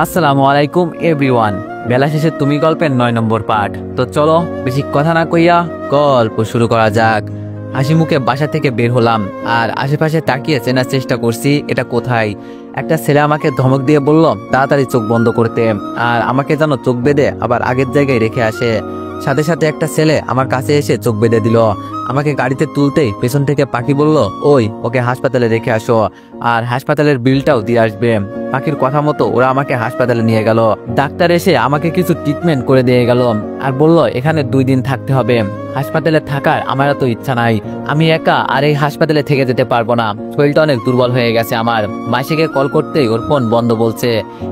আসসালামু আলাইকুম এভরিওয়ান। বেলা শেষে তুমি গল্পের ৯ নম্বর পার্ট। তো চলো বেশি কথা না কইয়া গল্প শুরু করা যাক। হাসি মুখে বাসা থেকে বের হলাম আর আশেপাশে তাকিয়ে চেনার চেষ্টা করছি এটা কোথায়। একটা ছেলে আমাকে ধমক দিয়ে বলল তাড়াতাড়ি চোখ বন্ধ করতে, আর আমাকে যেন চোখ বেঁধে আবার আগের জায়গায় রেখে আসে। সাথে সাথে একটা ছেলে আমার কাছে এসে চোখ বেঁধে দিল। আমাকে গাড়িতে তুলতেই পেছন থেকে পাখি বলল, ওই ওকে হাসপাতালে রেখে আসো, আর হাসপাতালের বিলটাও দিয়ে আসবে। পাখির কথা মতো ওরা আমাকে হাসপাতালে নিয়ে গেল। ডাক্তার এসে আমাকে কিছু ট্রিটমেন্ট করে দিয়ে গেল আর বলল এখানে 2 দিন থাকতে হবে। হাসপাতালে থাকার আমার এত ইচ্ছা নাই, আমি একা আর এই হাসপাতালে থেকে যেতে পারবো না। শরীরটা অনেক দুর্বল হয়ে গেছে আমার। মাসিকে কল করতেই ওর ফোন বন্ধ বলছে,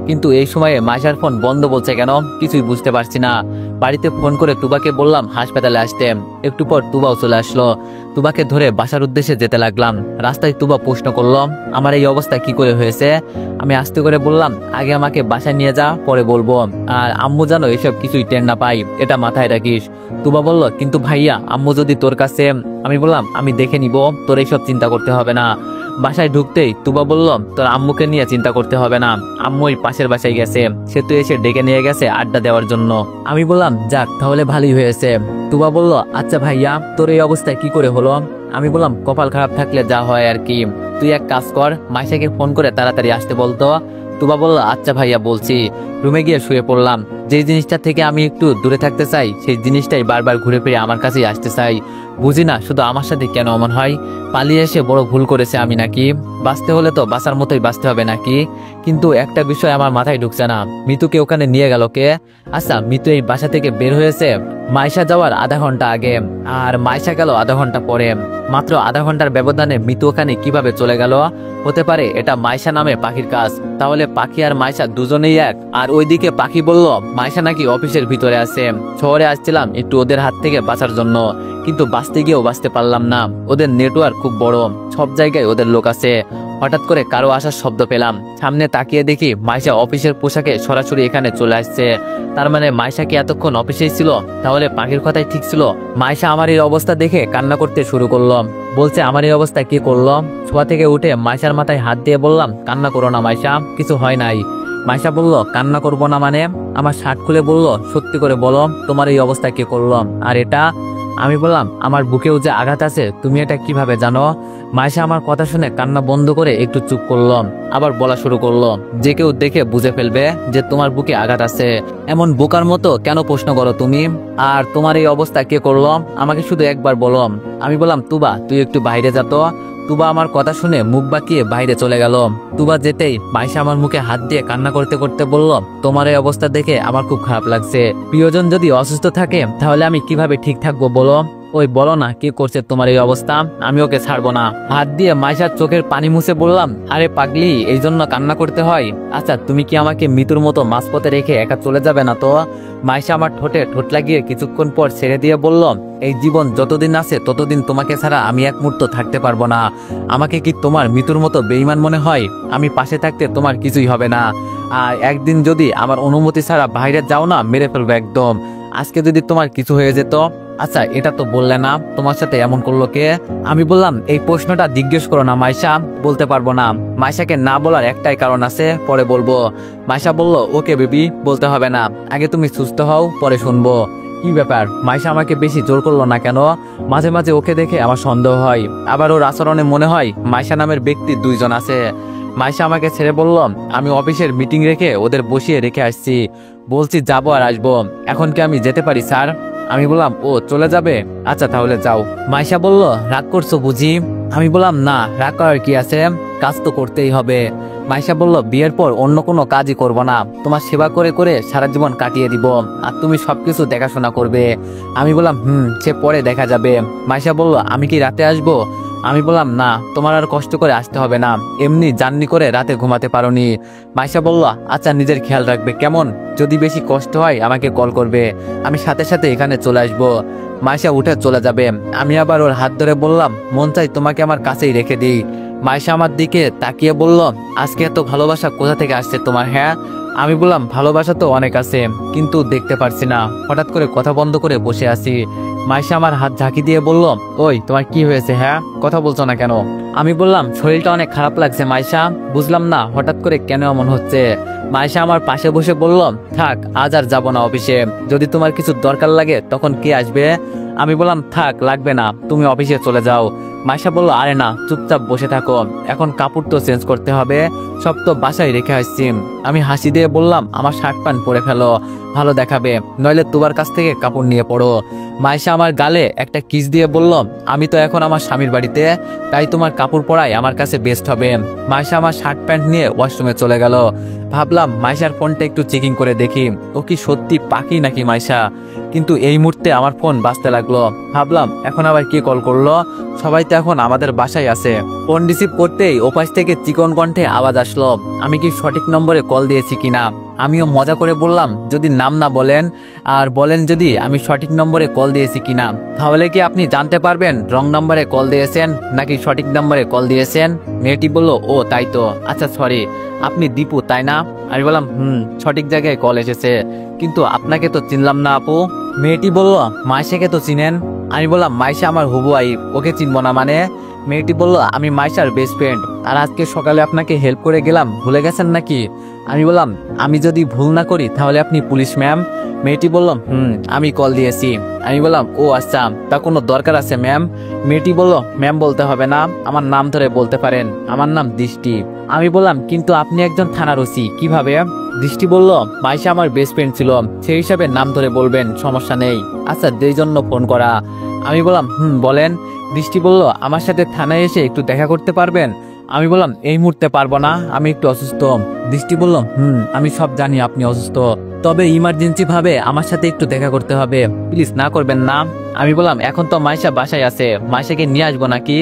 কিন্তু এই সময়ে মাসার ফোন বন্ধ বলছে কেন কিছুই বুঝতে পারছি না। বাড়িতে ফোন করে তুবাকে বললাম হাসপাতালে আসতে। একটু পর তুবাও চলে আসলো। তুবাকে ধরে বাসার উদ্দেশ্যে যেতে লাগলাম। রাস্তায় তুবা প্রশ্ন করলো আমার এই অবস্থা কি করে হয়েছে। আমি আস্তে করে বললাম আগে আমাকে বাসায় নিয়ে যা, পরে বলবো, আর আম্মু জানো এসব কিছুই টের না পাই, এটা মাথায় রাখিস। তুবা বলল কিন্তু ভাইয়া আম্মু যদি তোর কাছে। আমি বললাম আমি দেখে নিব, তোর এইসব চিন্তা করতে হবে না। বাসায় ঢুকতেই তুবা বলল তোর আম্মুকে নিয়ে চিন্তা করতে হবে না, আম্মু ওই পাশের বাসায় গেছে, সে তো এসে ডেকে নিয়ে গেছে আড্ডা দেওয়ার জন্য। আমি বললাম যাক তাহলে ভালোই হয়েছে। তুবা বলল আচ্ছা ভাইয়া তোর এই অবস্থায় কি করে হলো। আমি বললাম কপাল খারাপ থাকলে যা হয় আর কি, তুই এক কাজ কর মাইশাকে ফোন করে তাড়াতাড়ি আসতে বলতো। তুবা বলল আচ্ছা ভাইয়া বলছি। রুমে গিয়ে শুয়ে পড়লাম। যে জিনিসটা থেকে আমি একটু দূরে থাকতে চাই সেই জিনিসটাই বারবার ঘুরে ফিরে আমার কাছেই আসতে চাই। বুঝি না শুধু আমার সাথে কেন এমন হয়। পালিয়ে এসে বড় ভুল করেছে আমি নাকি? বাঁচতে হলে তো বাঁচার মতোই বাঁচতে হবে নাকি? কিন্তু একটা বিষয় আমার মাথায় ঢুকছে না, মিতুকে ওখানে নিয়ে গেল কে? আচ্ছা মিতু এই বাসা থেকে বের হয়েছে মাইশা যাওয়ার আধা ঘন্টা আগে, আর মাইশা গেল আধা ঘন্টা পরে। মাত্র আধা ঘন্টার ব্যবধানে মিতু ওখানে কিভাবে চলে গেল? হতে পারে এটা মাইশা নামে পাখির কাজ। তাহলে পাখি আর মাইশা দুজনেই এক। আর ওইদিকে পাখি বলল মাইশা নাকি অফিসের ভিতরে আছে। শহরে আসছিলাম একটু ওদের হাত থেকে বাঁচার জন্য, কিন্তু বাঁচতে গিয়েও বাঁচতে পারলাম না। ওদের নেটওয়ার্ক খুব বড়, সব জায়গায় ওদের লোক আছে। হঠাৎ করে কারো আসার শব্দ পেলাম। সামনে তাকিয়ে দেখি মাইশা অফিসের পোশাকে সরাসরি এখানে চলে আসছে। তার মানে মাইশা কি এতক্ষণ অফিসেই ছিল? তাহলে পাখির কথাই ঠিক ছিল। মাইশা আমার এই অবস্থা দেখে কান্না করতে শুরু করলো। বলছে আমার এই অবস্থা কি করলো। শোয়া থেকে উঠে মাইশার মাথায় হাত দিয়ে বললাম কান্না করো না মাইশা, কিছু হয় নাই। মাইশা বলল কান্না করবো না মানে? আমার শার্ট খুলে বলল সত্যি করে বলো তোমার এই অবস্থা কি করলো? আর এটা? আমি বললাম আমার বুকেও যে আঘাত আছে তুমি এটা কিভাবে জানো? মাইশা আমার কথা শুনে কান্না বন্ধ করে একটু চুপ করলো, আবার বলা শুরু করলো যে কেউ দেখে বুঝে ফেলবে যে তোমার বুকে আঘাত আছে। এমন বোকার মতো কেন প্রশ্ন করো তুমি? আর তোমার এই অবস্থা কে করলো আমাকে শুধু একবার বলো। আমি বললাম তুবা তুই একটু বাইরে যা তো। তুবা আমার কথা শুনে মুখ বাঁকিয়ে বাইরে চলে গেল। তুবা যেতেই মাইশা আমার মুখে হাত দিয়ে কান্না করতে করতে বলল তোমার এই অবস্থা দেখে আমার খুব খারাপ লাগছে। প্রিয়জন যদি অসুস্থ থাকে তাহলে আমি কিভাবে ঠিক থাকবো বলো? ওই বলো না কি করছে তোমার এই অবস্থা, আমি ওকে ছাড়বো না। হাত দিয়ে মাইশার চোখের পানি মুছে বললাম আরে পাগলি এই জন্য কান্না করতে হয়? আচ্ছা তুমি কি আমাকে মৃত্যুর মতো মাঝপথে রেখে একা চলে যাবে না তো? মাইশা আমার ঠোঁটে ঠোঁট লাগিয়ে কিছুক্ষণ পর ছেড়ে দিয়ে বলল এই জীবন যতদিন আছে ততদিন তোমাকে ছাড়া আমি এক মুহূর্ত থাকতে পারবো না। আমাকে কি তোমার মৃত্যুর মতো বেঈমান মনে হয়? আমি পাশে থাকতে তোমার কিছুই হবে না। আর একদিন যদি আমার অনুমতি ছাড়া বাইরে যাও না মেরে ফেলবো একদম। আজকে যদি তোমার কিছু হয়ে যেত। আচ্ছা এটা তো বললে না তোমার সাথে এমন করলো কে? আমি বললাম এই প্রশ্নটা জিজ্ঞেস করো না মাইশা, বলতে পারবো না। মাইশাকে না বলার একটাই কারণ আছে, পরে বলবো। মাইশা বলল ওকে বেবি বলতে হবে না, আগে তুমি সুস্থ হও পরে শুনবো। কি ব্যাপার মাইশা আমাকে বেশি জোর করলো না কেন? মাঝে মাঝে ওকে দেখে আমার সন্দেহ হয়, আবার ওর আচরণে মনে হয় মাইশা নামের ব্যক্তি 2 জন আছে। মাইশা আমাকে ছেড়ে বলল আমি অফিসের মিটিং রেখে ওদের বসিয়ে রেখে আসছি, বলছি যাবো আর আসবো, এখন কি আমি যেতে পারি স্যার? আমি বললাম ও চলে যাবে, আচ্ছা তাহলে যাও। মাইশা বলল রাগ করছো বুঝি? আমি বললাম না রাগ করার কি আছে, কাজ তো করতেই হবে। মাইশা বলল বিয়ের পর অন্য কোনো কাজই করব না, তোমার সেবা করে করে সারা জীবন কাটিয়ে দিব, আর তুমি সবকিছু দেখাশোনা করবে। আমি বললাম সে পরে দেখা যাবে। মাইশা বলল আমি কি রাতে আসবো? আমি বললাম না তোমার আর কষ্ট করে আসতে হবে না, এমনি জার্নি করে রাতে ঘুমাতে পারোনি। মাইশা বলল আচ্ছা নিজের খেয়াল রাখবে কেমন? যদি বেশি কষ্ট হয় আমাকে কল করবে, আমি সাথে সাথে এখানে চলে আসবো। মাইশা উঠে চলে যাবে। আমি আবার ওর হাত ধরে বললাম মন চাই তোমাকে আমার কাছেই রেখে দিই। মাইশা আমার দিকে তাকিয়ে বলল আজকে এত ভালোবাসা কোথা থেকে আসছে তোমার? হ্যাঁ আমি বললাম ভালোবাসা তো অনেক আছে, কিন্তু দেখতে পারছি না। হঠাৎ করে কথা বন্ধ করে বসে আছি। মাইশা আমার হাত ঝাঁকি দিয়ে বলল ওই তোমার কি হয়েছে? হ্যাঁ কথা বলছো না কেন? আমি বললাম শরীরটা অনেক খারাপ লাগছে মাইশা, বুঝলাম না হঠাৎ করে কেন এমন হচ্ছে। মাইশা আমার পাশে বসে বলল, থাক আজ আর যাবো না অফিসে, যদি তোমার কিছু দরকার লাগে তখন কে আসবে? আমি বললাম, থাক লাগবে না, তুমি অফিসে চলে যাও। মাইশা বলল, আরে না, চুপচাপ বসে থাকো, এখন কাপড় তো চেঞ্জ করতে হবে, সব তো বাসায় রেখে আসছি। আমি হাসি দিয়ে বললাম, আমার শার্ট প্যান্ট পরে ফেলো, ভালো দেখাবে, নইলে তোমার কাছ থেকে কাপড় নিয়ে পড়ো। মাইশা আমার গালে একটা কিস দিয়ে বলল, আমি তো এখন আমার স্বামীর বাড়িতে, তাই তোমার কাপড় পরাই আমার কাছে বেস্ট হবে। মাইশা আমার শার্ট প্যান্ট নিয়ে ওয়াশরুমে চলে গেল। ভাবলাম মাইশার ফোনটা একটু চেকিং করে দেখি, ও কি সত্যি পাখি নাকি মাইশা। কিন্তু এই মুহূর্তে আমার ফোন বাজতে লাগলো। ভাবলাম এখন আবার কে কল করলো, সবাই তো এখন আমাদের বাসায় আছে। ফোন রিসিভ করতেই ওপাশ থেকে চিকন কণ্ঠে আওয়াজ আসলো, আমি কি সঠিক নম্বরে কল দিয়েছি কিনা। আমিও মজা করে বললাম, যদি নাম না বলেন আর বলেন যদি আমি সঠিক নম্বরে কল দিয়েছি কিনা, তাহলে কি আপনি জানতে পারবেন রং নম্বরে কল দিয়েছেন নাকি সঠিক নম্বরে কল দিয়েছেন। মেয়েটি বলল, ও তাই তো, আচ্ছা সরি, আপনি দীপু তাই না? আমি বললাম, সঠিক জায়গায় কল এসেছে, কিন্তু আপনাকে তো চিনলাম না আপু। মেয়েটি বলল, মাইশাকে তো চিনেন। আমি বললাম, মাইশা আমার হবু আইব, ওকে চিনবো না মানে? মেয়েটি বলল, আমি মাইশার বেস্ট ফ্রেন্ড, আর আজকে সকালে আপনাকে হেল্প করে গেলাম, ভুলে গেছেন নাকি? আমি বললাম, আমি যদি ভুল না করি তাহলে আপনি পুলিশ ম্যাম। মেয়েটি বলল, আমি কল দিয়েছি। আমি বললাম, ও আচ্ছা, তা কোনো দরকার আছে ম্যাম? মেয়েটি বলল, ম্যাম বলতে হবে না, আমার নাম ধরে বলতে পারেন, আমার নাম দৃষ্টি। আমি বললাম, কিন্তু আপনি একজন থানার ওসি, কিভাবে? দৃষ্টি বলল, মাইশা আমার বেস্ট ফ্রেন্ড ছিল, সেই হিসাবে নাম ধরে বলবেন, সমস্যা নেই। আচ্ছা, যেই জন্য ফোন করা। আমি বললাম, বলেন। দৃষ্টি বলল, আমার সাথে থানায় এসে একটু দেখা করতে পারবেন? আমি বললাম, এই মুহূর্তে পারবো না, আমি একটু অসুস্থ। দৃষ্টি বলল, আমি সব জানি আপনি অসুস্থ, তবে ইমার্জেন্সি ভাবে আমার সাথে একটু দেখা করতে হবে, প্লিজ না করবেন না। আমি বললাম, এখন তো মাইশা বাসায় আছে, মাইশাকে নিয়ে আসবো নাকি?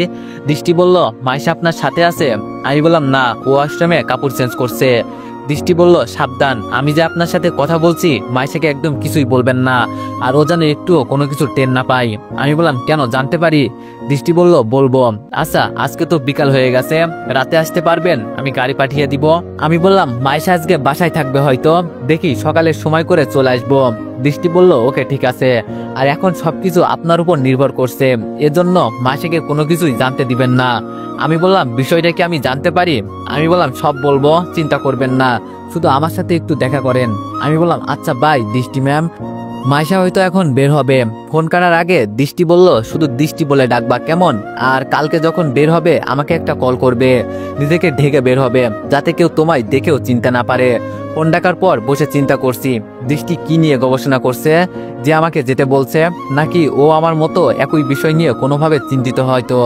দৃষ্টি বলল, মাইশা আপনার সাথে আছে? আমি বললাম, না, ও আশ্রমে কাপড় চেঞ্জ করছে। দৃষ্টি বলল, সাবধান, আমি যে আপনার সাথে কথা বলছি, মাইশাকে একদম কিছুই বলবেন না, আর ও যেন একটু কোনো কিছু টের না পাই। আমি বললাম, কেন, জানতে পারি? দৃষ্টি বলল, বলবো। আচ্ছা, আজকে তো বিকাল হয়ে গেছে, রাতে আসতে পারবেন, আমি গাড়ি পাঠিয়ে দিব। আমি বললাম, মাইশা আজকে বাসায় থাকবে হয়তো, দেখি সকালে সময় করে চলে আসবো। দৃষ্টি বলল, ওকে ঠিক আছে, আর এখন সবকিছু আপনার উপর নির্ভর করছে, এজন্য মাইশাকে কোনো কিছুই জানতে দিবেন না। আমি বললাম, বিষয়টা কি আমি জানতে পারি? আমি বললাম, সব বলবো, চিন্তা করবেন না, শুধু আমার সাথে একটু দেখা করেন। আমি বললাম, আচ্ছা বাই দৃষ্টি ম্যাম। মাইশা হয়তো এখন বের হবে। ফোন করার আগে দৃষ্টি বলল, শুধু দৃষ্টি বলে ডাকবা কেমন, আর কালকে যখন বের হবে আমাকে একটা কল করবে, নিজেকে ঢেকে বের হবে, যাতে কেউ তোমায় দেখেও চিনতে না পারে। ফোন ডাকার পর বসে চিন্তা করছি, দৃষ্টি কি নিয়ে গবেষণা করছে যে আমাকে যেতে বলছে, নাকি ও আমার মতো একই বিষয় নিয়ে কোনোভাবে চিন্তিত হয়তো।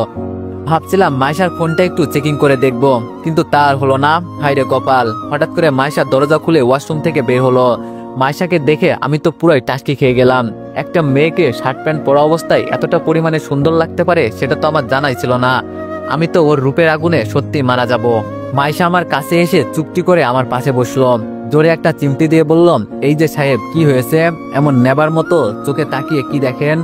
ভাবছিলাম মাইশার ফোনটা একটু চেকিং করে দেখব, কিন্তু তার হলো না। হায়রে কপাল, হঠাৎ করে মাইশার দরজা খুলে ওয়াশরুম থেকে বের হলো। মাইশাকে দেখে আমি তো পুরোই টাসকি খেয়ে গেলাম। একটা মেয়েকে শার্ট প্যান্ট পরা অবস্থায় এতটা পরিমাণে সুন্দর লাগতে পারে সেটা তো আমার জানাই ছিল না। আমি তো ওর রূপের আগুনে সত্যি মারা যাব। মাইশা আমার কাছে এসে চুপটি করে আমার পাশে বসলো, জোরে একটা চিমটি দিয়ে বলল, এই যে সাহেব, কি হয়েছে, এমন নেবার মতো চোখে তাকিয়ে কি দেখেন?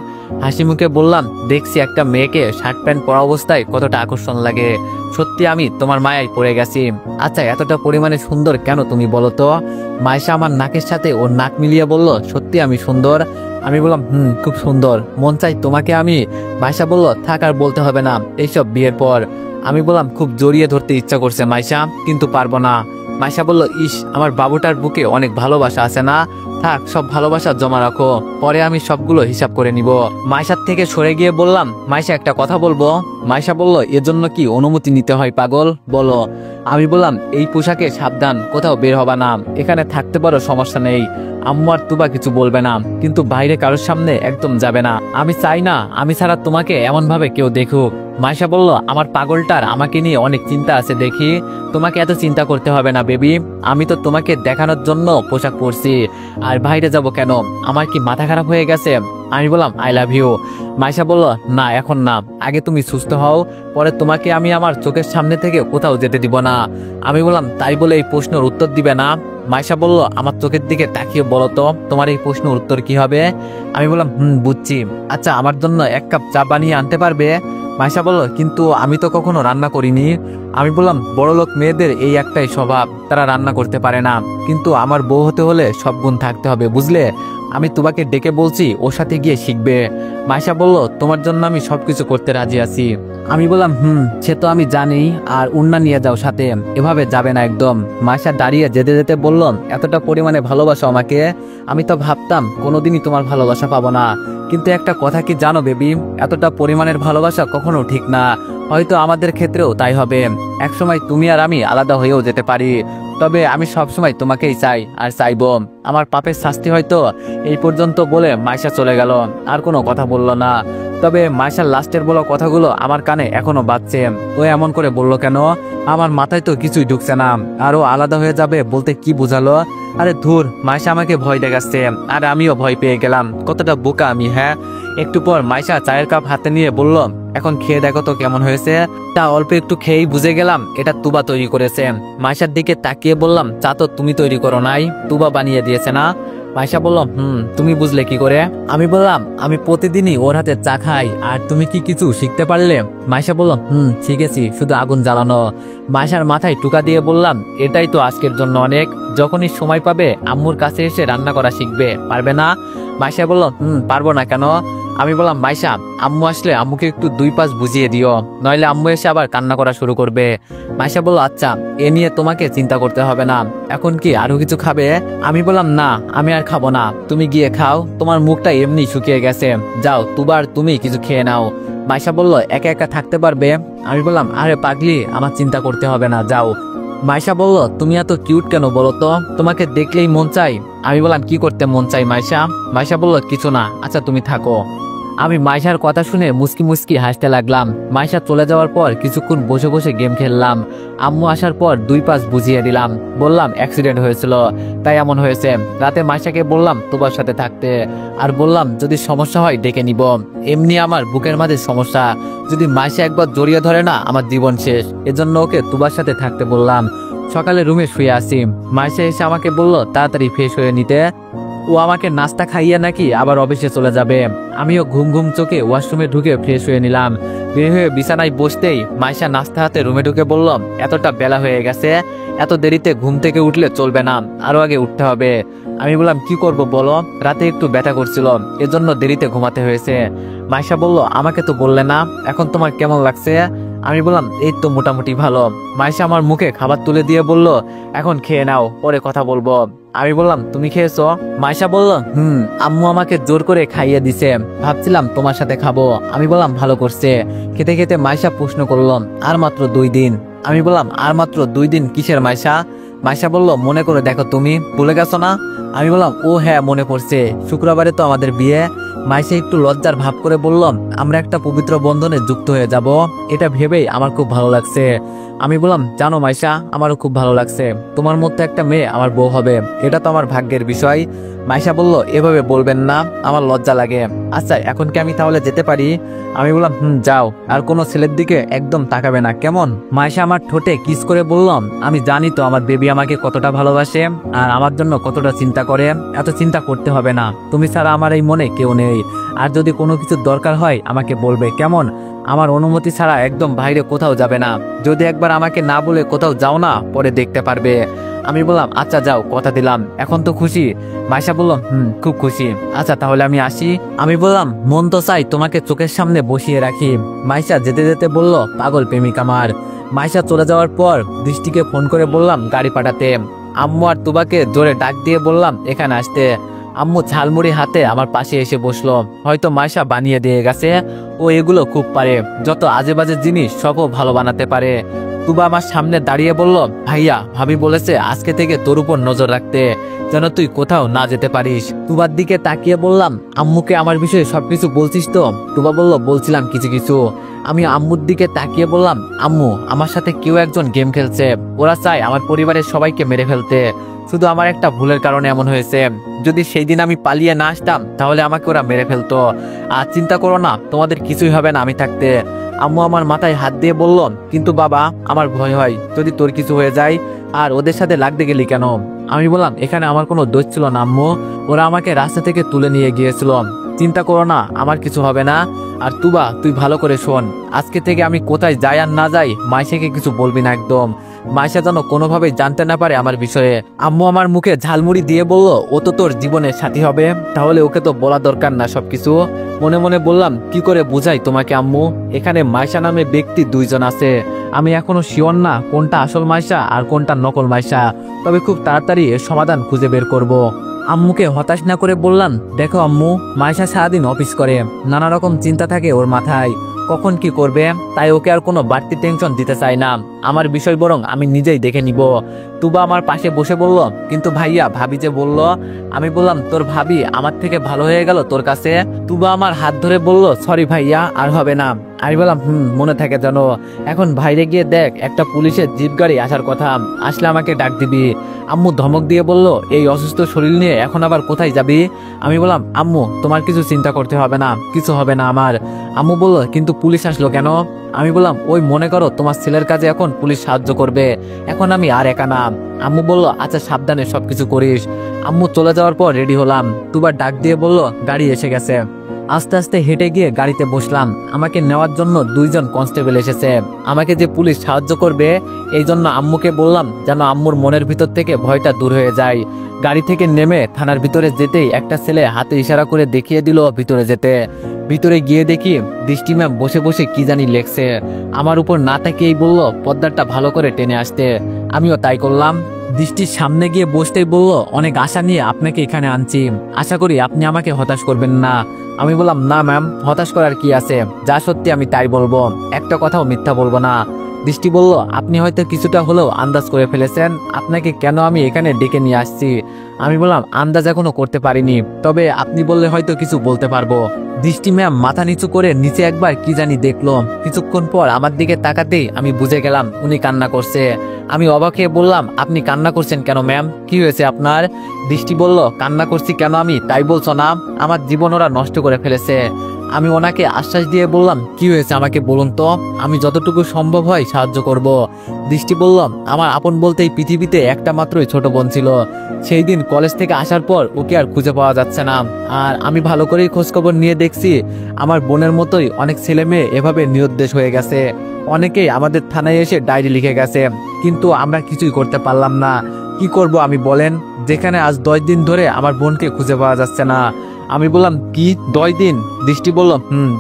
হাসি মুখে বললাম, দেখছি একটা মেয়েকে শার্ট প্যান্ট পরা অবস্থায় কতটা আকর্ষণ লাগে, সত্যি আমি তোমার মায়ায় পড়ে গেছি। আচ্ছা, এতটা পরিমাণে সুন্দর কেন তুমি বলো তো? মাইশা আমার নাকের সাথে ওর নাক মিলিয়ে বলল, সত্যি আমি সুন্দর? আমি বললাম, খুব সুন্দর, মন চাই তোমাকে আমি। মাইশা বলল, থাক আর বলতে হবে না এইসব বিয়ের পর। আমি বললাম, খুব জড়িয়ে ধরতে ইচ্ছা করছে মাইশা, কিন্তু পারবো না। মাইশা বলল, ইস, আমার বাবুটার বুকে অনেক ভালোবাসা আছে না, থাক সব ভালোবাসা জমা রাখো, পরে আমি সবগুলো হিসাব করে নিব। মাইশার থেকে সরে গিয়ে বললাম, মাইশা একটা কথা বলবো। মাইশা বলল, এর জন্য কি অনুমতি নিতে হয় পাগল, বলো। আমি বললাম, এই পোশাকে সাবধান, কোথাও বের হবা না, এখানে থাকতে পারো, সমস্যা নেই, আম্মু আর তুবা কিছু বলবে না, কিন্তু বাইরে কারোর সামনে একদম যাবে না, আমি চাই না আমি ছাড়া তোমাকে এমন ভাবে কেউ দেখুক। মাইশা বলল, আমার পাগলটার আমাকে নিয়ে অনেক চিন্তা আছে দেখি, তোমাকে এত চিন্তা করতে হবে না বেবি, আমি তো তোমাকে দেখানোর জন্য পোশাক পরছি, আর বাইরে যাব কেন, আমার কি মাথা খারাপ হয়ে গেছে? আমি বললাম, আই লাভ ইউ। মাইশা বলল, না এখন না, আগে তুমি সুস্থ হও, পরে তোমাকে আমি আমার চোখের সামনে থেকে কোথাও যেতে দিব না। আমি বললাম, তাই বলে এই প্রশ্নের উত্তর দিবে না? মাইশা বলল, আমার চোখের দিকে তাকিয়ে বলো তো তোমার এই প্রশ্নের উত্তর কি হবে? আমি বললাম, বুঝছি, আচ্ছা আমার জন্য এক কাপ চা বানিয়ে আনতে পারবে? মাইশা বলল, কিন্তু আমি তো কখনো রান্না করিনি। আমি বললাম, বড়লোক মেয়েদের এই একটাই স্বভাব, তারা রান্না করতে পারে না, কিন্তু আমার বউ হতে হলে সব গুণ থাকতে হবে, বুঝলে? আমি তুবাকে ডেকে বলছি ওর সাথে গিয়ে শিখবে। মাইশা বলল তোমার জন্য আমি সবকিছু করতে রাজি আছি। আমি বললাম সে তো আমি জানি, আর উন্না নিয়ে যাও সাথে, এভাবে যাবে না একদম। মাইশা দাঁড়িয়ে যেতে যেতে বলল এতটা পরিমাণে ভালোবাসো আমাকে, আমি তো ভাবতাম কোনোদিনই তোমার ভালোবাসা পাবো না। কিন্তু একটা কথা কি জানো বেবি, এতটা পরিমাণের ভালোবাসা কখনো ঠিক না, হয়তো আমাদের ক্ষেত্রেও তাই হবে। একসময় তুমি আর আমি আলাদা হয়েও যেতে পারি, তবে আমি সবসময় তোমাকেই চাই আর চাইবো। আমার পাপের শাস্তি হয়তো এই পর্যন্ত বলে মাইশা চলে গেল, আর কোনো কথা বলল না। তবে মাইশার লাস্টের বলা কথাগুলো আমার কানে এখনো বাজছে। ও এমন করে বলল কেন, আমার মাথায় তো কিছুই ঢুকছে না। আরো আলাদা হয়ে যাবে বলতে কি বোঝালো? আরে ধুর, মাইশা আমাকে ভয় দেখাচ্ছে আর আমিও ভয় পেয়ে গেলাম। কতটা বোকা আমি, হ্যাঁ। একটু পর মাইশা চায়ের কাপ হাতে নিয়ে বলল এখন খেয়ে দেখো তো কেমন হয়েছে। তা অল্প একটু খেয়েই বুঝে গেলাম এটা তুবা তৈরি করেছে। মাইশার দিকে তাকিয়ে বললাম চা তো তুমি তৈরি করো নাই, তুবা বানিয়ে দিয়েছে না? মাইশা বলল তুমি বুঝলে কি করে? আমি বললাম আমি প্রতিদিনই ওর হাতে চা খাই, আর তুমি কি কিছু শিখতে পারলে? মাইশা বলল শিখেছি, শুধু আগুন জ্বালানো। মাইশার মাথায় টুকা দিয়ে বললাম এটাই তো আজকের জন্য অনেক, যখনই সময় পাবে আম্মুর কাছে এসে রান্না করা শিখবে, পারবে না? মাইশা বলল পারবো না কেন? আমি বললাম মাইশা আম্মু আসলে আম্মুকে একটু 2-5 বুঝিয়ে দিও, নইলে আম্মু এসে আবার কান্না করা শুরু করবে। মাইশা বলল আচ্ছা, এ নিয়ে তোমাকে চিন্তা করতে হবে না। এখন কি আরো কিছু খাবে? আমি বললাম না, আমি আর খাবো না, তুমি গিয়ে খাও, তোমার মুখটা এমনি শুকিয়ে গেছে, যাও তুবার তুমি কিছু খেয়ে নাও। মাইশা বলল একা একা থাকতে পারবে? আমি বললাম আরে পাগলি, আমার চিন্তা করতে হবে না, যাও। মাইশা বলল তুমি এত কিউট কেন বলো তো, তোমাকে দেখলেই মন চাই। আমি বললাম কি করতে মন চাই মাইশা? মাইশা বলল কিছু না, আচ্ছা তুমি থাকো। আমি মাইশার কথা শুনে মুস্কি মুস্কি হাসতে লাগলাম। মাইশা চলে যাওয়ার পর কিছুক্ষণ বসে বসে গেম খেললাম। আম্মু আসার পর 2-5 বুঝিয়ে দিলাম, বললাম অ্যাক্সিডেন্ট হয়েছিল তাই এমন হয়েছে। রাতে মাইশাকে বললাম তোমার সাথে থাকতে, আর বললাম যদি সমস্যা হয় ডেকে নিব, এমনি আমার বুকের মাঝে সমস্যা, যদি মাইশা একবার জড়িয়ে ধরে না আমার জীবন শেষ, এজন্য ওকে তোমার সাথে থাকতে বললাম। সকালে রুমে শুয়ে আসি, মাইশা এসে আমাকে বলল তাড়াতাড়ি ফ্রেশ হয়ে নিতে, ও আমাকে নাস্তা খাইয়ে নাকি আবার অফিসে চলে যাবে। আমিও ঘুম ঘুম চোখে ওয়াশরুমে ঢুকে ফ্রেশ হয়ে নিলাম। বের হয়ে বিছানায় বসতেই মাইশা নাস্তা হাতে রুমে ঢুকে বলল এতটা বেলা হয়ে গেছে, এত দেরিতে ঘুম থেকে উঠলে চলবে না, আরো আগে উঠতে হবে। আমি বললাম কি করব বলো, রাতে একটু ব্যথা করছিল এজন্য দেরিতে ঘুমাতে হয়েছে। মাইশা বলল আমাকে তো বললে না, এখন তোমার কেমন লাগছে? আমি বললাম এই তো মোটামুটি ভালো। মাইশা আমার মুখে খাবার তুলে দিয়ে বলল এখন খেয়ে নাও, পরে কথা বলবো। আমি বললাম তুমি খেয়েছো? মাইশা বলল আম্মু আমাকে জোর করে খাইয়ে দিছে, ভাবছিলাম তোমার সাথে খাবো। আমি বললাম ভালো করছে। খেতে খেতে মাইশা প্রশ্ন করলো আর মাত্র 2 দিন? আমি বললাম আর মাত্র 2 দিন কিসের মাইশা? মাইশা বলল মনে করে দেখো, তুমি ভুলে গেছো না? আমি বললাম ও হ্যাঁ মনে পড়ছে, শুক্রবারে তো আমাদের বিয়ে। মাইশা একটু লজ্জার ভাব করে বললাম আমরা একটা পবিত্র বন্ধনে যুক্ত হয়ে যাব, এটা ভেবেই আমার খুব ভালো লাগছে। আমি বললাম জানো মাইশা আমারও খুব ভালো লাগছে, তোমার মধ্যে একটা মেয়ে আমার বউ হবে, এটা তো আমার ভাগ্যের বিষয়। মাইশা বলল এভাবে বলবেন না, আমার লজ্জা লাগে। আচ্ছা এখন কি আমি তাহলে যেতে পারি? আমি বললাম যাও, আর কোনো ছেলের দিকে একদম তাকাবে না, কেমন? মাইশা আমার ঠোঁটে কিস করে বললাম আমি জানি তো আমার বেবি আমাকে কতটা ভালোবাসে আর আমার জন্য কতটা চিন্তা করে, এত চিন্তা করতে হবে না, তুমি ছাড়া আমার এই মনে কেউ নেই। আর যদি কোনো কিছু দরকার হয় আমাকে বলবে, কেমন? আমার অনুমতি ছাড়া একদম বাইরে কোথাও যাবে না, যদি একবার আমাকে না বলে কোথাও যাও না পরে দেখতে পারবে। আমি বললাম আচ্ছা যাও, কথা দিলাম। এখন তো খুশি? মাইশা বলল খুব খুশি। আচ্ছা তাহলে আমি আসি। আমি বললাম মন তো চাই তোমাকে চোখের সামনে বসিয়ে রাখি। মাইশা যেতে যেতে বলল পাগল প্রেমিক আমার। মাইশা চলে যাওয়ার পর দৃষ্টিকে ফোন করে বললাম গাড়ি পাঠাতে। আম্মু আর তুবাকে জোরে ডাক দিয়ে বললাম এখানে আসতে। আম্মু ঝালমুড়ি হাতে আমার পাশে এসে বসলো, হয়তো মাইশা বানিয়ে দিয়ে গেছে, ও এগুলো খুব পারে, যত আজে বাজে জিনিস সবও ভালো বানাতে পারে। তুবা আমার সামনে দাঁড়িয়ে বলল ভাইয়া ভাবি বলেছে আজকে থেকে তোর উপর নজর রাখতে, যেন তুই কোথাও না যেতে পারিস। তুবার দিকে তাকিয়ে বললাম আম্মুকে আমার বিষয়ে সবকিছু বলছিস তো? তুবা বলল বলছিলাম কিছু কিছু। আমি আম্মুর দিকে তাকিয়ে বললাম আম্মু আমার সাথে কেউ একজন গেম খেলছে, ওরা চায় আমার পরিবারের সবাইকে মেরে ফেলতে, শুধু আমার একটা ভুলের কারণে এমন হয়েছে, যদি সেই দিন আমি পালিয়ে না আসতাম তাহলে আমাকে ওরা মেরে ফেলতো। আর চিন্তা করো না, তোমাদের কিছুই হবে না আমি থাকতে। আম্মু আমার মাথায় হাত দিয়ে বলল কিন্তু বাবা আমার ভয় হয় যদি তোর কিছু হয়ে যায়, আর ওদের সাথে লাগতে গেলি কেন? আমি বললাম এখানে আমার কোনো দোষ ছিল না আম্মু, ওরা আমাকে রাস্তা থেকে তুলে নিয়ে গিয়েছিল, চিন্তা করো না, আমার কিছু হবে না। আর তুবা, তুই ভালো করে শোন, আজকে থেকে আমি কোথায় যাই আর না যাই মাইশাকে কিছু বলবি না একদম। মাইশা যেন কোনোভাবেই জানতে না পারে আমার বিষয়ে। আম্মু আমার মুখে ঝালমুড়ি দিয়ে বলল, ও তো তোর জীবনের সাথী হবে, তাহলে ওকে তো বলা দরকার না সবকিছু। মনে মনে বললাম, কি করে বুঝাই তোমাকে আম্মু, এখানে মাইশা নামে ব্যক্তি দুইজন আছে। আমি এখনো শিওর না কোনটা আসল মাইশা আর কোনটা নকল মাইশা, তবে খুব তাড়াতাড়ি এর সমাধান খুঁজে বের করব। আম্মুকে হতাশ না করে বললাম, দেখো আম্মু, মাইশা সারাদিন অফিস করে, নানা রকম চিন্তা থাকে ওর মাথায়, কখন কি করবে, তাই ওকে আর কোনো বাড়তি টেনশন দিতে চাই না। আমার বিষয় বরং আমি নিজেই দেখে নিব। তুবা আমার পাশে বসে বলল, কিন্তু ভাইয়া ভাবি যে বলল। আমি বললাম, তোর ভাবি আমার থেকে ভালো হয়ে গেল তোর কাছে? তুবা আমার হাত ধরে বলল, সরি ভাইয়া, আর হবে না। আমি বললাম, মনে থাকে জানো। এখন বাইরে গিয়ে দেখ, একটা পুলিশের জিপ গাড়ি আসার কথা, আসলে আমাকে ডাক দিবি। আম্মু ধমক দিয়ে বলল, এই অসুস্থ শরীর নিয়ে এখন আবার কোথায় যাবি? আমি বললাম, আম্মু তোমার কিছু চিন্তা করতে হবে না, কিছু হবে না আমার। আম্মু বলল, কিন্তু পুলিশ আসলো কেন? আমি বললাম, ওই মনে করো তোমার ছেলের কাজে এখন পুলিশ সাহায্য করবে, এখন আমি আর একা না। আম্মু বলল, আচ্ছা সাবধানে সবকিছু করিস। আম্মু চলে যাওয়ার পর রেডি হলাম। দুবার ডাক দিয়ে বলল, গাড়ি এসে গেছে। আস্তে আস্তে হেঁটে গিয়ে গাড়িতে বসলাম। আমাকে নেওয়ার জন্য দুইজন কনস্টেবল এসেছে। আমাকে যে পুলিশ সাহায্য করবে এই জন্য আম্মুকে বললাম, যেন আম্মুর মনের ভিতর থেকে ভয়টা দূর হয়ে যায়। গাড়ি থেকে নেমে থানার ভিতরে যেতেই একটা ছেলে হাতে ইশারা করে দেখিয়ে দিল ভিতরে যেতে। ভিতরে গিয়ে দেখি দৃষ্টি ম্যাম বসে বসে কি জানি লেখছে। আমার উপর না তাকিয়েই বলল, পর্দাটা ভালো করে টেনে আসতে। আমিও তাই করলাম। দৃষ্টির সামনে গিয়ে বসতেই বলল, অনেক আশা নিয়ে আপনাকে এখানে আনছি, আশা করি আপনি আমাকে হতাশ করবেন না। আমি বললাম, না ম্যাম, হতাশ করার কি আছে, যা সত্যি আমি তাই বলবো, একটা কথাও মিথ্যা বলবো না। দৃষ্টি বলল, আপনি হয়তো কিছুটা হলেও আন্দাজ করে ফেলেছেন আপনাকে কেন আমি এখানে ডেকে নিয়ে আসছি। আমি বললাম, আন্দাজ এখনো করতে পারিনি, তবে আপনি বললে হয়তো কিছু বলতে পারবো। দৃষ্টি ম্যাম মাথা নিচু করে নিচে একবার কি জানি দেখলো। কিছুক্ষণ পর আমার দিকে তাকাতেই আমি বুঝে গেলাম উনি কান্না করছে। আমি অবাক হয়ে বললাম, আপনি কান্না করছেন কেন ম্যাম, কি হয়েছে আপনার? দৃষ্টি বলল, কান্না করছি কেন আমি তাই বলছো না? আমার জীবন ওরা নষ্ট করে ফেলেছে। আমি ওনাকে আশ্বাস দিয়ে বললাম, কি হয়েছে আমাকে বলুন তো, আমি যতটুকু সম্ভব হয় সাহায্য করব। দৃষ্টি বলল, আমার আপন বলতেই পৃথিবীতে একটা মাত্রই ছোট বোন ছিল। সেই দিন কলেজ থেকে আসার পর ওকে আর খুঁজে পাওয়া যাচ্ছে না। আর আমি ভালো করেই খোঁজখবর নিয়ে দেখছি আমার বোনের মতোই অনেক ছেলে মেয়ে এভাবে নিরুদ্দেশ হয়ে গেছে। অনেকেই আমাদের থানায় এসে ডায়েরি লিখে গেছে, কিন্তু আমরা কিছুই করতে পারলাম না। কি করব আমি বলেন, যেখানে আজ 10 দিন ধরে আমার বোনকে খুঁজে পাওয়া যাচ্ছে না। আমি বললাম, কি 10 দিন? দৃষ্টি বলল,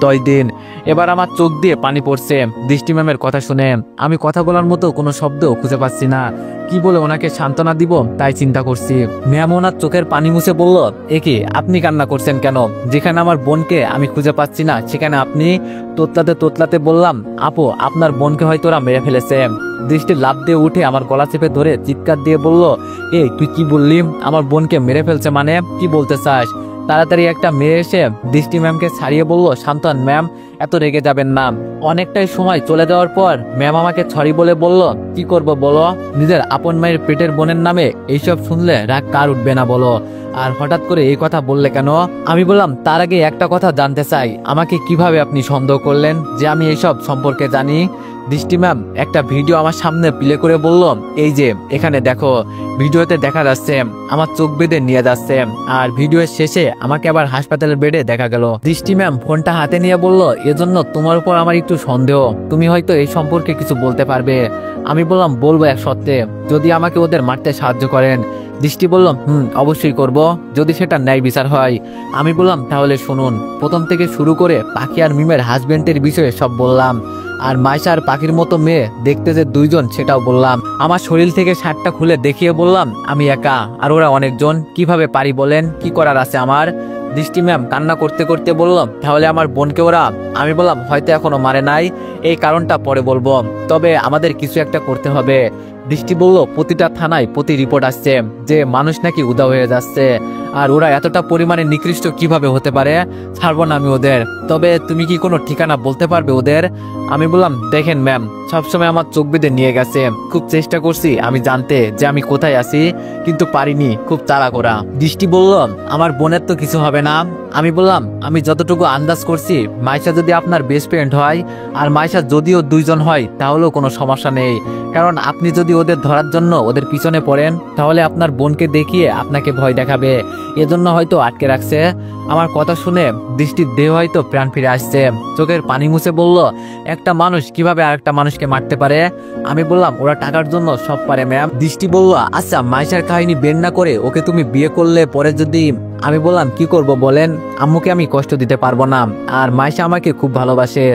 10 দিন। এবার আমার চোখ দিয়ে পানি পড়ছে দৃষ্টি ম্যামের কথা শুনে। আমি কথা বলার মতো কোনো শব্দ খুঁজে পাচ্ছি না। কি বলে ওনাকে সান্ত্বনা দিব তাই চিন্তা করছি। ম্যাম ওনার চোখের পানি মুছে বলল, একে আপনি কান্না করছেন কেন? যেখানে আমার বোনকে আমি খুঁজে পাচ্ছি না সেখানে আপনি? তোতলাতে তোতলাতে বললাম, আপু আপনার বোনকে হয়তো ওরা মেরে ফেলেছে। দৃষ্টি লাফ দিয়ে উঠে আমার গলা চেপে ধরে চিৎকার দিয়ে বলল, এই তুই কি বললি? আমার বোনকে মেরে ফেলছে মানে কি বলতে চাস? তাড়াতাড়ি একটা মেয়ে এসে দৃষ্টি ম্যামকে ছাড়িয়ে বলল, শান্ত হন ম্যাম, এত রেগে যাবেন না। অনেকটাই সময় চলে যাওয়ার পর ম্যাম আমাকে সরি বলে বলল, কি করব বলো? নিজের আপন মায়ের পেটের বোনের নামে এইসব শুনলে রাগ কার উঠবে না বলো? আর হঠাৎ করে এই কথা বললে কেন? আমি বললাম, তার আগে একটা কথা জানতে চাই, আমাকে কিভাবে আপনি সন্দেহ করলেন যে আমি এইসব সম্পর্কে জানি? দৃষ্টি ম্যাম একটা ভিডিও আমার সামনে প্লে করে বলল, এই যে এখানে দেখো। ভিডিওতে দেখা যাচ্ছে আমার চোখ বেঁধে নিয়ে যাচ্ছে, আর ভিডিওর শেষে আমাকে আবার হাসপাতালের বেডে দেখা গেল। দৃষ্টি ম্যাম ফোনটা হাতে নিয়ে বলল, এজন্য তোমার উপর আমার একটু সন্দেহ, তুমি হয়তো এই সম্পর্কে কিছু বলতে পারবে। আমি বললাম, বলবো এক শর্তে, যদি আমাকে ওদের মারতে সাহায্য করেন। দৃষ্টি বলল, অবশ্যই করব, যদি সেটা ন্যায় বিচার হয়। আমি বললাম, তাহলে শুনুন, প্রথম থেকে শুরু করে পাখি আর মিমের হাজবেন্ডের বিষয়ে সব বললাম। আর মাইশা আর পাখির মতো মেয়ে দেখতে যে দুইজন সেটাও বললাম। আমার শরীর থেকে শার্টটা খুলে দেখিয়ে বললাম, আমি একা আর ওরা অনেকজন, কিভাবে পারি বলেন, কি করার আছে আমার? দৃষ্টি ম্যাম কান্না করতে করতে বলল, তাহলে আমার বোনকে ওরা? আমি বললাম, হয়তো এখনো মারে নাই, এই কারণটা পরে বলবো, তবে আমাদের কিছু একটা করতে হবে। দৃষ্টি বলল, প্রতিটা থানায় প্রতি রিপোর্ট আসছে যে মানুষ নাকি উধাও হয়ে যাচ্ছে, আর ওরা এতটা পরিমাণে নিকৃষ্ট কিভাবে হতে পারে? ছাড়বো না আমি ওদের, তবে তুমি কি কোনো ঠিকানা বলতে পারবে ওদের? আমি বললাম, দেখেন ম্যাম, সবসময় আমার চোখ বেঁধে নিয়ে গেছে, খুব চেষ্টা করছি আমি জানতে যে আমি কোথায় আছি, কিন্তু পারিনি, খুব তাড়া করা। দৃষ্টি বলল, আমার বোনের তো কিছু হবে না। আমি বললাম, আমি যতটুকু আন্দাজ করছি, মাইশা যদি আপনার বেস্ট ফ্রেন্ড হয় আর মাইশা যদিও দুইজন হয় তাহলেও কোনো সমস্যা নেই, কারণ আপনি যদি ওদের ধরার জন্য ওদের পিছনে পড়েন তাহলে আপনার বোনকে দেখিয়ে আপনাকে ভয় দেখাবে। এজন্য হয়তো আটকে রাখছে। আমার কথা শুনে দৃষ্টির দেহ হয়তো প্রাণ ফিরে আসছে, চোখের পানি মুছে বলল, একটা মানুষ কিভাবে আরেকটা মানুষকে মারতে পারে? আমি বললাম, ওরা টাকার জন্য সব পারে ম্যাম। দৃষ্টি বলল, আচ্ছা মাইশার কাহিনী বের না করে ওকে তুমি বিয়ে করলে পরে যদি। আমি বললাম, কি করব বলেন, আম্মুকে আমি কষ্ট দিতে পারবো না, আর মাইশা আমাকে খুব ভালোবাসে।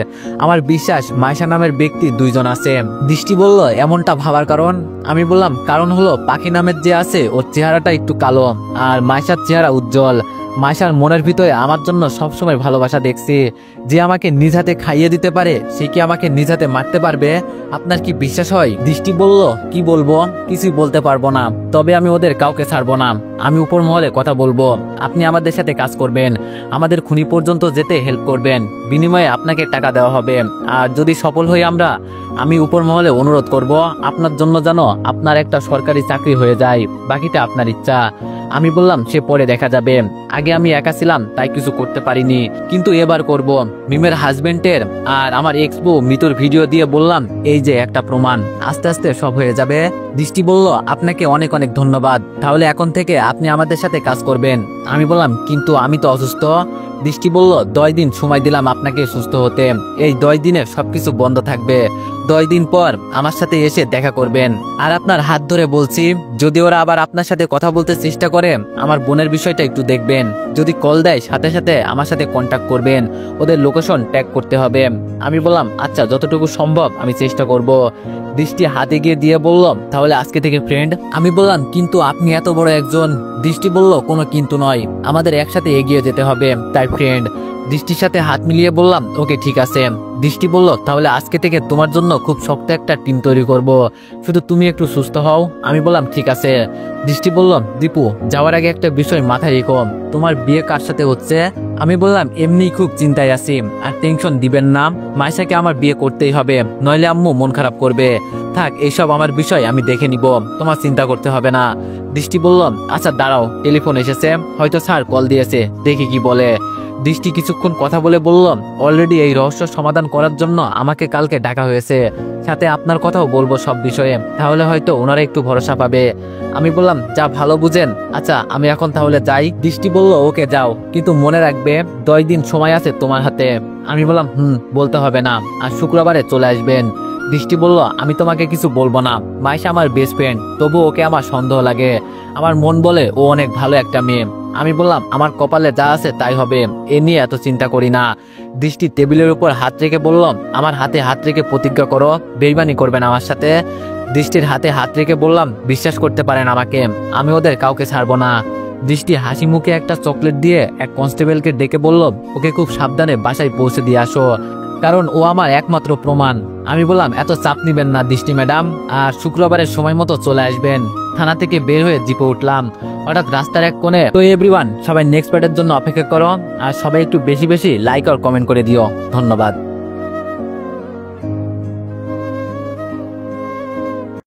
আমার বিশ্বাস মাইশা নামের ব্যক্তি 2 জন আছে। দৃষ্টি বলল, এমনটা ভাবার কারণ? আমি বললাম, কারণ হলো পাখি নামের যে আছে ওর চেহারাটা একটু কালো, আর মাইশার চেহারা উজ্জ্বল। মাইশার মনের ভিতরে আমার জন্য সবসময় ভালোবাসা দেখছি। যে আমাকে নিজ হাতে খাইয়ে দিতে পারে সে কি আমাকে নিজ হাতে মারতে পারবে? আপনার কি বিশ্বাস হয়? দৃষ্টি বলল, কি বলবো, কিছুই বলতে পারবো না, তবে আমি ওদের কাউকে ছাড়বো না। আমি উপর মহলে কথা বলবো, আপনি আমাদের সাথে কাজ করবেন, আমাদের খুনি পর্যন্ত যেতে হেল্প করবেন, বিনিময়ে আপনাকে টাকা দেওয়া হবে। আর যদি সফল হই আমি উপর মহলে অনুরোধ করব আপনার জন্য যেন আপনার একটা সরকারি চাকরি হয়ে যায়, বাকিটা আপনার ইচ্ছা। আমি বললাম, সে পরে দেখা যাবে, আগে আমি একা ছিলাম তাই কিছু করতে পারিনি, কিন্তু এবার করব। মিমের হাজবেন্ডের আর আমার এক্স বউ মৃত্যুর ভিডিও দিয়ে বললাম, এই যে একটা প্রমাণ, আস্তে আস্তে সব হয়ে যাবে। দৃষ্টি বলল, আপনাকে অনেক অনেক ধন্যবাদ, তাহলে এখন থেকে আপনি আমাদের সাথে কাজ করবেন। আমি বললাম, কিন্তু আমি তো অসুস্থ। দৃষ্টি বলল, 10 দিন সময় দিলাম আপনাকে সুস্থ হতে, এই 10 দিনে সবকিছু বন্ধ থাকবে। 10 দিন পর আমার সাথে এসে দেখা করবেন। আর আপনার হাত ধরে বলছি, যদি ওরা আবার আপনার সাথে কথা বলতে চেষ্টা করে আমার বোনের বিষয়টা একটু দেখবেন, যদি কল দেয় সাথে সাথে আমার সাথে কন্ট্যাক্ট করবেন, ওদের লোকেশন ট্যাগ করতে হবে। আমি বললাম, আচ্ছা যতটুকু সম্ভব আমি চেষ্টা করব। দৃষ্টি হাতে গিয়ে দিয়ে বলল, তাহলে আজকে থেকে ফ্রেন্ড। আমি বললাম, কিন্তু আপনি এত বড় একজন। দৃষ্টি বলল, কোনো কিন্তু নয়, আমাদের একসাথে এগিয়ে যেতে হবে, তাই ফ্রেন্ড। দৃষ্টির সাথে হাত মিলিয়ে বললাম, ওকে ঠিক আছে। দৃষ্টি বলল, তাহলে আজকে থেকে তোমার জন্য খুব শক্ত একটা টিম তৈরি করব, শুধু তুমি একটু সুস্থ হও। আমি বললাম, ঠিক আছে। দৃষ্টি বলল, দীপু যাওয়ার আগে একটা বিষয় মাথায় রেখো, তোমার বিয়ে কার সাথে হচ্ছে? আমি বললাম, এমনি খুব চিন্তায় আছি, আর টেনশন দিবেন না, মাইশাকে আমার বিয়ে করতেই হবে, নইলে আম্মু মন খারাপ করবে। থাক, এইসব আমার বিষয় আমি দেখে নিব, তোমার চিন্তা করতে হবে না। দৃষ্টি বলল, আচ্ছা দাঁড়াও, টেলিফোন এসেছে, হয়তো স্যার কল দিয়েছে, দেখি কি বলে। দৃষ্টি কিছুক্ষণ কথা বলে বলল, অলরেডি এই রহস্য সমাধান করার জন্য আমাকে কালকে ডাকা হয়েছে, সাথে আপনার কথাও বলবো সব বিষয়ে, তাহলে হয়তো ওনারা একটু ভরসা পাবে। আমি বললাম, যা ভালো বুঝেন। আচ্ছা আমি এখন তাহলে যাই। দৃষ্টি বলল, ওকে যাও, কিন্তু মনে রাখবে 10 দিন সময় আছে তোমার হাতে। আমি বললাম, বলতে হবে না, আর শুক্রবারে চলে আসবেন। দৃষ্টি বলল, আমি তোমাকে কিছু বলবো না, মাইশা আমার বেস্ট ফ্রেন্ড, তবু ওকে আমার সন্দেহ লাগে, আমার মন বলে ও অনেক ভালো একটা মেয়ে। আমি বললাম, আমার কপালে যা আছে তাই হবে, এ নিয়ে এত চিন্তা করি না। দৃষ্টি টেবিলের উপর হাত রেখে বলল, আমার হাতে হাত রেখে প্রতিজ্ঞা করো বেইমানি করবেন আমার সাথে। দৃষ্টির হাতে হাত রেখে বললাম, বিশ্বাস করতে পারেন আমাকে, আমি ওদের কাউকে ছাড়বো না। দৃষ্টি হাসি মুখে একটা চকলেট দিয়ে এক কনস্টেবলকে ডেকে বলল, ওকে খুব সাবধানে বাসায় পৌঁছে দিয়ে আসো, কারণ ও আমার একমাত্র প্রমাণ। আমি বললাম, এত চাপ নিবেন না দৃষ্টি ম্যাডাম, আর শুক্রবারের সময় মতো চলে আসবেন। থানা থেকে বের হয়ে জিপে উঠলাম, হঠাৎ রাস্তার এক কোণে। তো এভরিওয়ান, সবাই নেক্সট পার্টের জন্য অপেক্ষা করো, আর সবাই একটু বেশি বেশি লাইক আর কমেন্ট করে দিও। ধন্যবাদ।